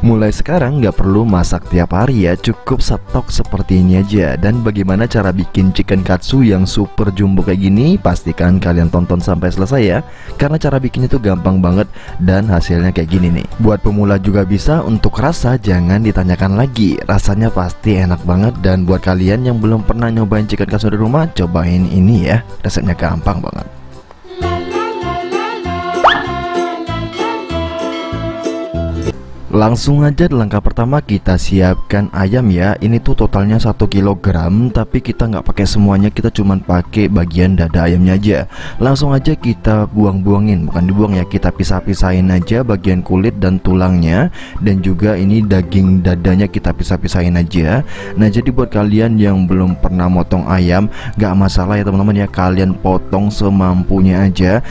Mulai sekarang nggak perlu masak tiap hari ya, cukup stok seperti ini aja. Dan bagaimana cara bikin chicken katsu yang super jumbo kayak gini? Pastikan kalian tonton sampai selesai ya, karena cara bikinnya tuh gampang banget dan hasilnya kayak gini nih. Buat pemula juga bisa, untuk rasa jangan ditanyakan lagi, rasanya pasti enak banget. Dan buat kalian yang belum pernah nyobain chicken katsu di rumah, cobain ini ya, resepnya gampang banget. Langsung aja di langkah pertama kita siapkan ayam ya. Ini tuh totalnya 1 kilogram, tapi kita nggak pakai semuanya, kita cuman pakai bagian dada ayamnya aja. Langsung aja kita buang-buangin, bukan dibuang ya, kita pisah-pisahin aja bagian kulit dan tulangnya. Dan juga ini daging dadanya kita pisah-pisahin aja. Nah, jadi buat kalian yang belum pernah motong ayam, nggak masalah ya teman-teman ya, kalian potong semampunya aja.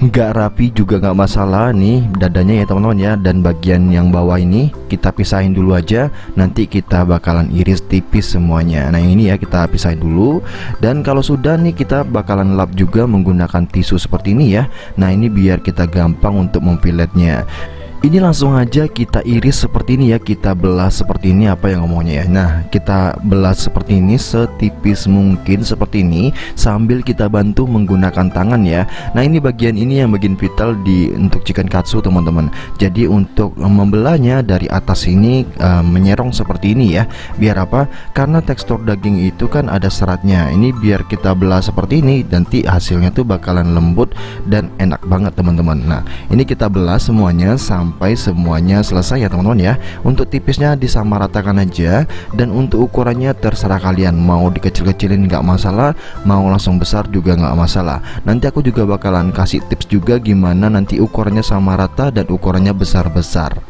Nggak rapi juga nggak masalah nih dadanya ya teman-teman ya. Dan bagian yang bawah ini kita pisahin dulu aja, nanti kita bakalan iris tipis semuanya. Nah yang ini ya kita pisahin dulu. Dan kalau sudah nih kita bakalan lap juga menggunakan tisu seperti ini ya. Nah ini biar kita gampang untuk memfiletnya. Ini langsung aja kita iris seperti ini ya, kita belah seperti ini, apa yang ngomongnya ya. Nah kita belah seperti ini, setipis mungkin seperti ini, sambil kita bantu menggunakan tangan ya. Nah ini bagian ini yang bagian vital untuk chicken katsu teman-teman. Jadi untuk membelahnya dari atas ini menyerong seperti ini ya. Biar apa? Karena tekstur daging itu kan ada seratnya. Ini biar kita belah seperti ini, nanti hasilnya tuh bakalan lembut dan enak banget teman-teman. Nah ini kita belah semuanya sampai semuanya selesai ya teman-teman ya. Untuk tipisnya disamaratakan aja, dan untuk ukurannya terserah kalian, mau dikecil-kecilin nggak masalah, mau langsung besar juga nggak masalah. Nanti aku juga bakalan kasih tips juga gimana nanti ukurannya sama rata dan ukurannya besar-besar.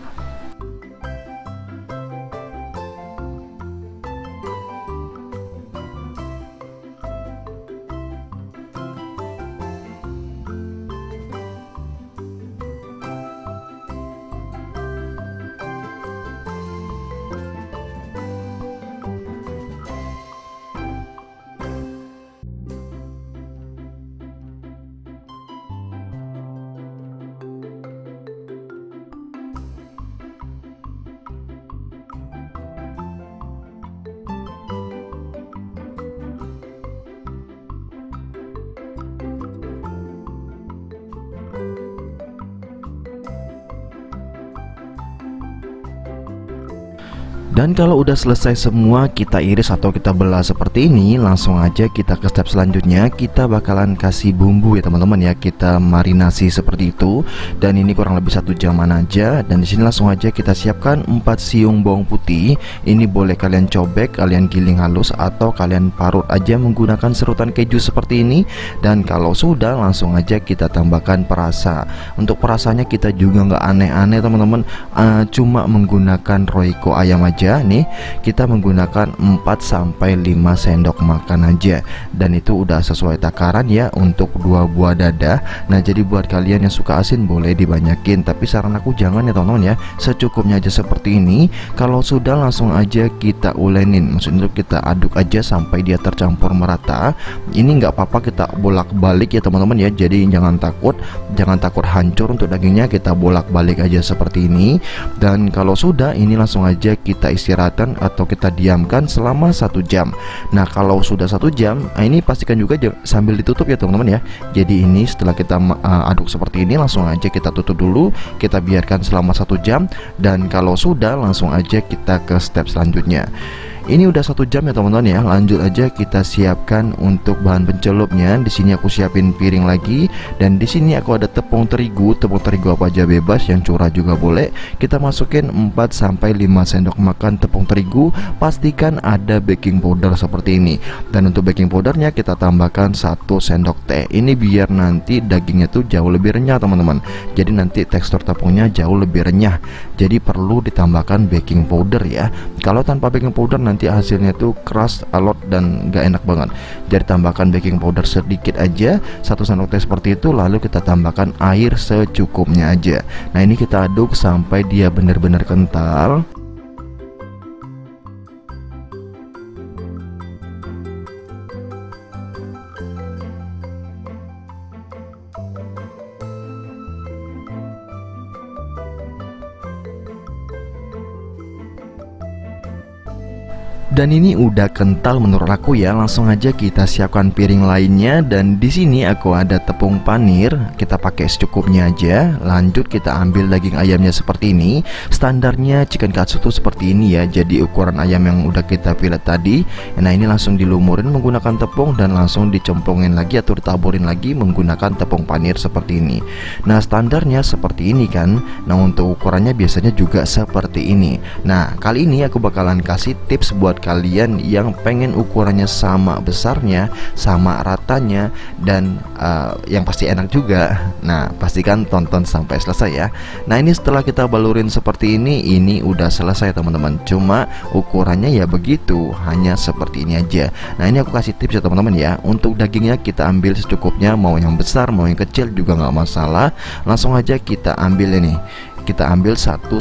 Dan kalau udah selesai semua kita iris atau kita belah seperti ini, langsung aja kita ke step selanjutnya. Kita bakalan kasih bumbu ya teman-teman ya, kita marinasi seperti itu. Dan ini kurang lebih 1 jaman aja. Dan di sini langsung aja kita siapkan 4 siung bawang putih. Ini boleh kalian cobek, kalian giling halus, atau kalian parut aja menggunakan serutan keju seperti ini. Dan kalau sudah, langsung aja kita tambahkan perasa. Untuk perasanya kita juga nggak aneh-aneh teman-teman, cuma menggunakan royco ayam aja. Nih kita menggunakan 4-5 sendok makan aja, dan itu udah sesuai takaran ya untuk 2 buah dada. Nah jadi buat kalian yang suka asin boleh dibanyakin, tapi saran aku jangan ya teman-teman ya, secukupnya aja seperti ini. Kalau sudah langsung aja kita ulenin, maksudnya kita aduk aja sampai dia tercampur merata. Ini nggak apa-apa kita bolak-balik ya teman-teman ya, jadi jangan takut hancur untuk dagingnya, kita bolak-balik aja seperti ini. Dan kalau sudah, ini langsung aja kita istirahatkan atau kita diamkan selama 1 jam. Nah kalau sudah 1 jam, ini pastikan juga sambil ditutup ya teman-teman ya. Jadi ini setelah kita aduk seperti ini, langsung aja kita tutup dulu, kita biarkan selama 1 jam. Dan kalau sudah, langsung aja kita ke step selanjutnya. Ini udah 1 jam ya teman-teman ya. Lanjut aja kita siapkan untuk bahan pencelupnya. Di sini aku siapin piring lagi, dan di sini aku ada tepung terigu apa aja bebas, yang curah juga boleh. Kita masukin 4-5 sendok makan tepung terigu. Pastikan ada baking powder seperti ini. Dan untuk baking powdernya kita tambahkan 1 sendok teh. Ini biar nanti dagingnya tuh jauh lebih renyah teman-teman. Jadi nanti tekstur tepungnya jauh lebih renyah. Jadi perlu ditambahkan baking powder ya. Kalau tanpa baking powder nanti hasilnya tuh keras, alot, dan gak enak banget. Jadi tambahkan baking powder sedikit aja, 1 sendok teh seperti itu. Lalu kita tambahkan air secukupnya aja. Nah ini kita aduk sampai dia benar-benar kental. Dan ini udah kental menurut aku ya. Langsung aja kita siapkan piring lainnya. Dan di sini aku ada tepung panir. Kita pakai secukupnya aja. Lanjut kita ambil daging ayamnya seperti ini. Standarnya chicken katsu tuh seperti ini ya. Jadi ukuran ayam yang udah kita fillet tadi. Nah ini langsung dilumurin menggunakan tepung dan langsung dicemplungin lagi atau ditaburin lagi menggunakan tepung panir seperti ini. Nah standarnya seperti ini kan. Nah untuk ukurannya biasanya juga seperti ini. Nah kali ini aku bakalan kasih tips buat kalian yang pengen ukurannya sama besarnya, sama ratanya, dan yang pasti enak juga. Nah pastikan tonton sampai selesai ya. Nah ini setelah kita balurin seperti ini udah selesai teman-teman. Cuma ukurannya ya begitu, hanya seperti ini aja. Nah ini aku kasih tips ya teman-teman ya. Untuk dagingnya kita ambil secukupnya, mau yang besar mau yang kecil juga nggak masalah. Langsung aja kita ambil ini. Kita ambil 1-2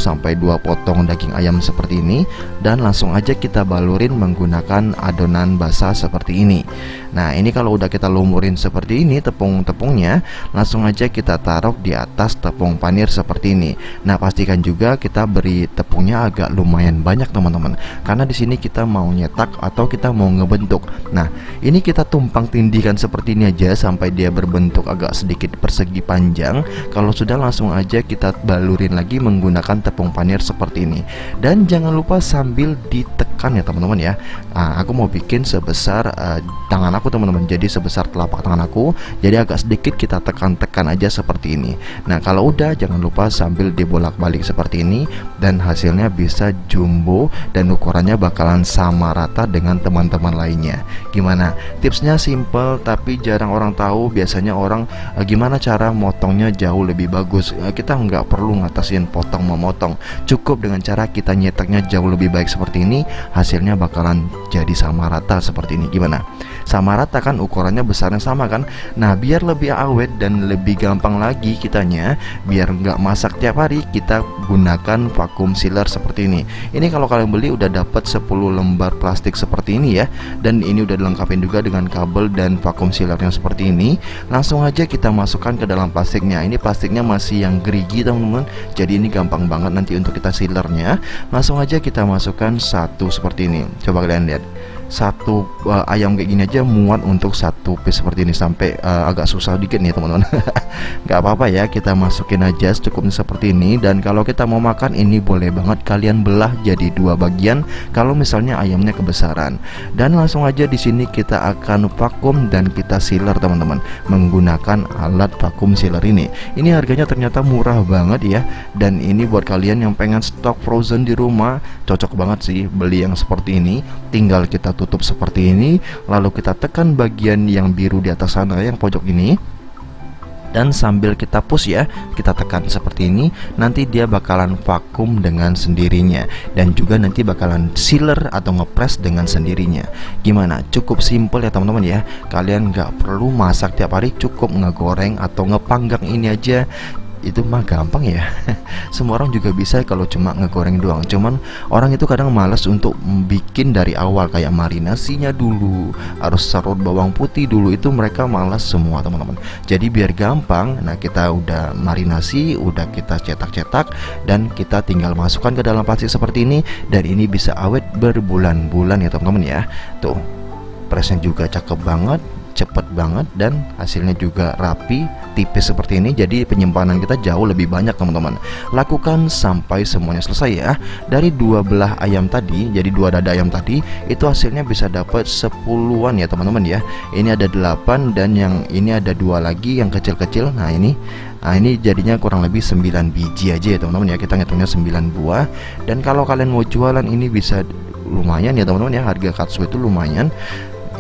potong daging ayam seperti ini dan langsung aja kita balurin menggunakan adonan basah seperti ini. Nah ini kalau udah kita lumurin seperti ini tepung-tepungnya, langsung aja kita taruh di atas tepung panir seperti ini. Nah pastikan juga kita beri tepungnya agak lumayan banyak teman-teman, karena di sini kita mau nyetak atau kita mau ngebentuk. Nah ini kita tumpang tindihkan seperti ini aja sampai dia berbentuk agak sedikit persegi panjang. Kalau sudah langsung aja kita balurin lagi menggunakan tepung panir seperti ini. Dan jangan lupa sambil ditekan ya teman-teman ya. Nah, aku mau bikin sebesar tangan aku teman-teman, jadi sebesar telapak tangan aku. Jadi agak sedikit kita tekan-tekan aja seperti ini. Nah kalau udah jangan lupa sambil dibolak-balik seperti ini, dan hasilnya bisa jumbo dan ukurannya bakalan sama rata dengan teman-teman lainnya. Gimana? Tipsnya simple tapi jarang orang tahu. Biasanya orang gimana cara motongnya jauh lebih bagus. Kita nggak perlu ngatasin potong memotong, cukup dengan cara kita nyetaknya jauh lebih baik seperti ini, hasilnya bakalan jadi sama rata seperti ini. Gimana? Sama rata kan, ukurannya besarnya sama kan. Nah biar lebih awet dan lebih gampang lagi kitanya, biar nggak masak tiap hari, kita gunakan vacuum sealer seperti ini. Ini kalau kalian beli udah dapat 10 lembar plastik seperti ini ya. Dan ini udah dilengkapi juga dengan kabel dan vacuum sealernya seperti ini. Langsung aja kita masukkan ke dalam plastiknya. Ini plastiknya masih yang gerigi teman-teman, jadi ini gampang banget nanti untuk kita sealernya. Langsung aja kita masukkan satu seperti ini. Coba kalian lihat, satu ayam kayak gini aja muat untuk satu piece seperti ini. Sampai agak susah dikit nih teman-teman. Gak apa-apa ya, kita masukin aja secukupnya seperti ini. Dan kalau kita mau makan ini boleh banget kalian belah jadi 2 bagian kalau misalnya ayamnya kebesaran. Dan langsung aja di sini kita akan vakum dan kita sealer teman-teman menggunakan alat vakum sealer ini. Ini harganya ternyata murah banget ya. Dan ini buat kalian yang pengen stok frozen di rumah, cocok banget sih beli yang seperti ini. Tinggal kita tutup seperti ini, lalu kita tekan bagian yang biru di atas sana yang pojok ini, dan sambil kita push ya, kita tekan seperti ini, nanti dia bakalan vakum dengan sendirinya, dan juga nanti bakalan sealer atau ngepres dengan sendirinya. Gimana? Cukup simple ya teman-teman ya. Kalian nggak perlu masak tiap hari, cukup ngegoreng atau ngepanggang ini aja. Itu mah gampang ya. Semua orang juga bisa kalau cuma ngegoreng doang. Cuman orang itu kadang malas untuk bikin dari awal, kayak marinasinya dulu, harus serut bawang putih dulu, itu mereka malas semua teman-teman. Jadi biar gampang, nah kita udah marinasi, udah kita cetak-cetak, dan kita tinggal masukkan ke dalam plastik seperti ini. Dan ini bisa awet berbulan-bulan ya teman-teman ya. Tuh, presnya juga cakep banget, cepet banget, dan hasilnya juga rapi, tipis seperti ini. Jadi penyimpanan kita jauh lebih banyak teman-teman. Lakukan sampai semuanya selesai ya. Dari 2 belah ayam tadi, jadi 2 dada ayam tadi, itu hasilnya bisa dapat 10-an ya teman-teman ya. Ini ada 8 dan yang ini ada 2 lagi yang kecil-kecil. Nah ini jadinya kurang lebih 9 biji aja ya teman-teman ya. Kita ngitungnya 9 buah. Dan kalau kalian mau jualan ini bisa lumayan ya teman-teman ya. Harga katsu itu lumayan.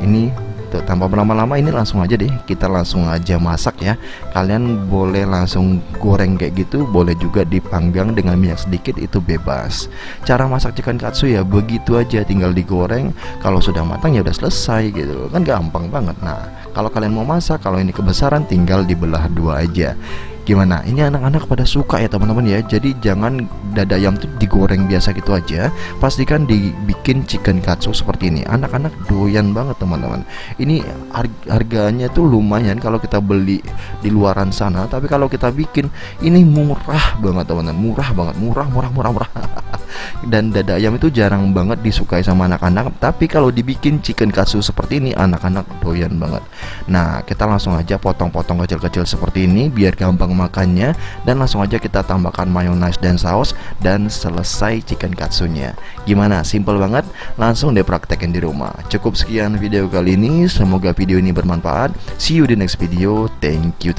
Ini tanpa berlama-lama, ini langsung aja deh, kita langsung aja masak ya. Kalian boleh langsung goreng kayak gitu, boleh juga dipanggang dengan minyak sedikit, itu bebas. Cara masak chicken katsu ya begitu aja, tinggal digoreng. Kalau sudah matang ya udah selesai gitu kan, gampang banget. Nah kalau kalian mau masak, kalau ini kebesaran tinggal dibelah 2 aja. Gimana? Ini anak-anak pada suka ya teman-teman ya. Jadi jangan dada ayam tuh digoreng biasa gitu aja. Pastikan dibikin chicken katsu seperti ini. Anak-anak doyan banget teman-teman. Ini harganya tuh lumayan kalau kita beli di luaran sana. Tapi kalau kita bikin ini murah banget teman-teman. Murah banget, murah. dan dada ayam itu jarang banget disukai sama anak-anak, tapi kalau dibikin chicken katsu seperti ini anak-anak doyan banget. Nah, kita langsung aja potong-potong kecil-kecil seperti ini biar gampang makannya, dan langsung aja kita tambahkan mayonaise dan saus dan selesai chicken katsunya. Gimana? Simple banget, langsung deh praktekin di rumah. Cukup sekian video kali ini, semoga video ini bermanfaat. See you di next video. Thank you.